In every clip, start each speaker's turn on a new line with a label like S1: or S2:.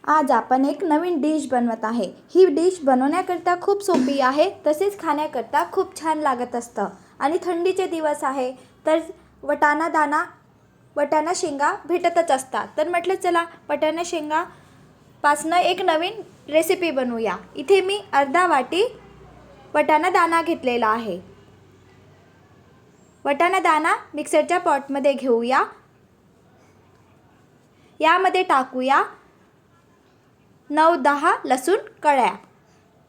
S1: आज आपण एक नवीन डिश बनवत आहे। ही डिश बनवण्याकरता खूप सोपी आहे, तसेच खाण्याकरता खूप छान लागत असतं। आणि थंडीचे दिवस आहे तर वाटाणा शेंगा भेटतच असतात। तर म्हटलं चला वाटाणा शेंगा पासनं एक नवीन रेसिपी बनवूया। इथे मी अर्धा वाटी वाटाणा दाणा घेतलेला आहे। वाटाणा दाणा मिक्सरच्या पॉटमध्ये घेऊया। यामध्ये टाकूया 9-10 लसूण कळ्या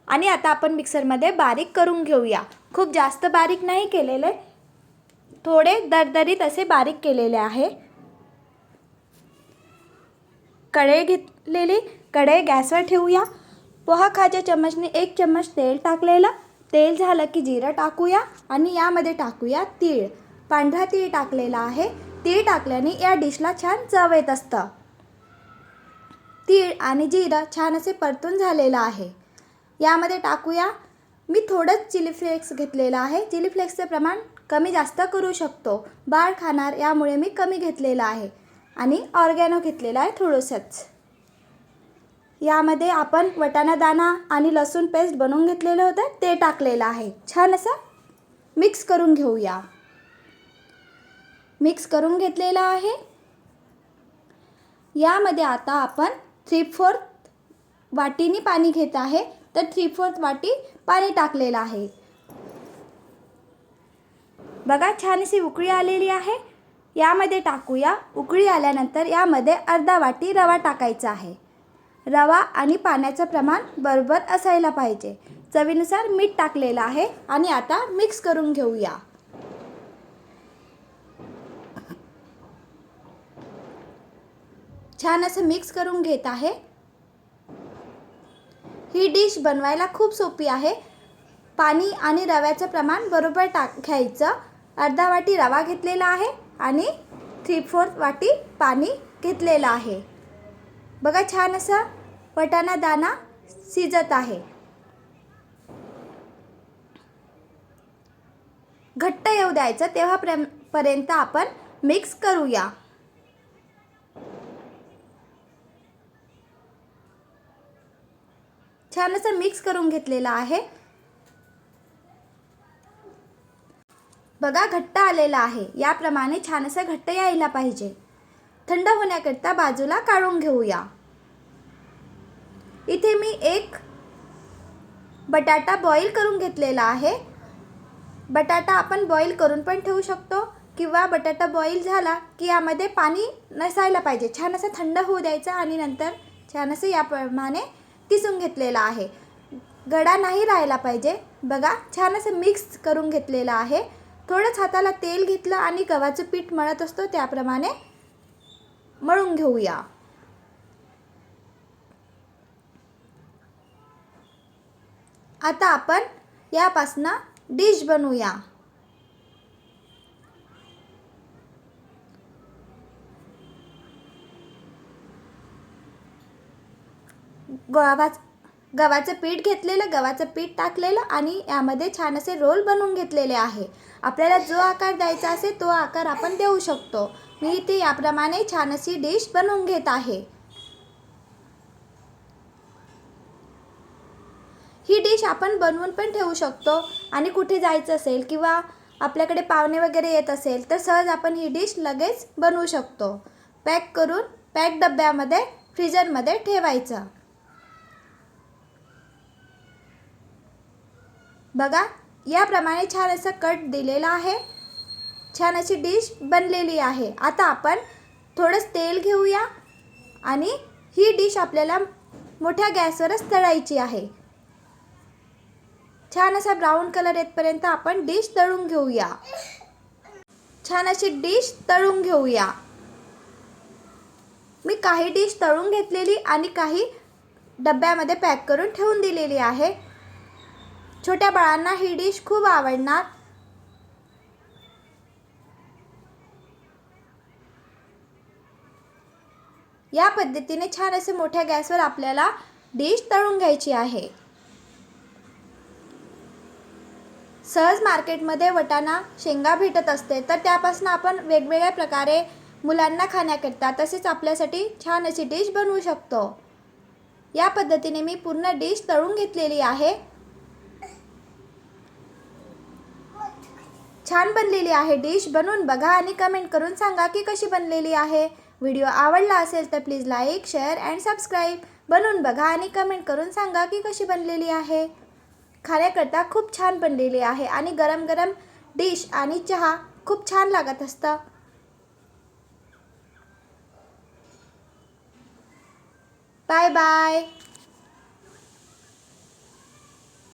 S1: आणि आता आपण मिक्सरमध्ये बारीक करून घेऊया। खूप जास्त बारीक नाही केलेले, थोडे दरदरीत असे बारीक केलेले आहे। कढई गॅसवर ठेवूया। पोहा खायच्या चमचने 1 चम्मच तेल टाकलेलं। तेल झालं की जिरं टाकूया आणि यामध्ये टाकूया तीळ। पांढरा तीळ टाकलेला आहे। तीळ टाकल्याने या डिशला छान चव येत असतं। तीळ आणि जिरं छान असे परतून झालेलं आहे। यामध्ये टाकूया मी थोडंच चिली फ्लेक्स घेतलेलं आहे। चिली फ्लेक्सचे प्रमाण कमी जास्त करू शकतो, बाळ खाणार यामुळे मी कमी घेतलेलं आहे। आणि ऑर्गॅनो घेतलेला आहे थोडंसंच। यामध्ये आपण वाटाणा दाणा आणि लसूण पेस्ट बनवून घेतलेलं होतं ते टाकलेलं आहे। छान असं मिक्स करून घेऊया। मिक्स करून घेतलेलं आहे। यामध्ये आता आपण 3/4 वाटीनी पाणी घेत आहे, तर 3/4 वाटी पाणी टाकलेलं आहे। बघा छान अशी उकळी आलेली आहे। यामध्ये टाकूया। उकळी आल्यानंतर यामध्ये अर्धा वाटी रवा टाकायचा आहे। रवा आणि पाण्याचं प्रमाण बरोबर असायला पाहिजे। चवीनुसार मीठ टाकलेलं आहे आणि आता मिक्स करून घेऊया। छान असं मिक्स करून घेत आहे। ही डिश बनवायला खूप सोपी आहे। पाणी आणि रव्याचं प्रमाण बरोबर घ्यायचं। अर्धा वाटी रवा घेतलेला आहे आणि 3/4 वाटी पाणी घेतलेलं आहे। बघा छान असा वाटाणा दाणा शिजत आहे। घट्ट येऊ द्यायचं, तेव्हापर्यंत आपण मिक्स करूया। छान असं मिक्स करून घेतलेलं आहे। बघा घट्ट आलेला आहे। याप्रमाणे छान असं घट्ट यायला पाहिजे। थंड होण्याकरता बाजूला काढून घेऊया। इथे मी एक बटाटा बॉईल करून घेतलेला आहे। बटाटा आपण बॉईल करून पण ठेवू शकतो किंवा बटाटा बॉईल झाला की यामध्ये पाणी नसायला पाहिजे। छान असं थंड होऊ द्यायचं आणि नंतर छान असं याप्रमाणे किसून घेतलेला आहे। गडा नाही राहायला पाहिजे। बघा छान असं मिक्स करून घेतलेलं आहे। थोडंच हाताला तेल घेतलं आणि गव्हाचं पीठ मळत असतो त्याप्रमाणे मळून घेऊया। आता आपण यापासनं डिश बनवूया। गव्हाचं पीठ घेतलेलं, गव्हाचं पीठ टाकलेलं आणि यामध्ये छान असे रोल बनवून घेतलेले आहे। आपल्याला जो आकार द्यायचा असेल तो आकार आपण देऊ शकतो। मी इथे याप्रमाणे छान अशी डिश बनवून घेत आहे। ही डिश आपण बनवून पण ठेवू शकतो आणि कुठे जायचं असेल किंवा आपल्याकडे पाहुणे वगैरे येत असेल तर सहज आपण ही डिश लगेच बनवू शकतो। पॅक करून पॅक डब्यामध्ये फ्रीजरमध्ये ठेवायचं। बघा याप्रमाणे छान असं कट दिलेला आहे। छान अशी डिश बनलेली आहे। आता आपण थोडंसं तेल घेऊया आणि ही डिश आपल्याला मोठ्या गॅसवरच तळायची आहे। छान असा ब्राऊन कलर येतपर्यंत आपण डिश तळून घेऊया। छान अशी डिश तळून घेऊया। मी काही डिश तळून घेतलेली आणि काही डब्यामध्ये पॅक करून ठेवून दिलेली आहे। छोट्या बाळांना ही डिश खूप आवडणार। या पद्धतीने छान असे मोठ्या गॅसवर आपल्याला डिश तळून घ्यायची आहे। सहज मार्केटमध्ये वाटाणा शेंगा भेटत असते, तर त्यापासून आपण वेगवेगळ्या प्रकारे मुलांना खाण्याकरता तसेच आपल्यासाठी छान अशी डिश बनवू शकतो। या पद्धतीने मी पूर्ण डिश तळून घेतलेली आहे. छान बनलेली आहे डिश. बनवून बघा आणि कमेंट करून सांगा की कशी बनलेली आहे. व्हिडिओ आवडला असेल तर please like, share and subscribe. बनवून बघा आणि कमेंट करून सांगा की कशी बनलेली आहे. खाण्याकरता खूप छान बनलेली आहे आणि गरम गरम डिश आणि चहा खूप छान लागत असतं. Bye bye.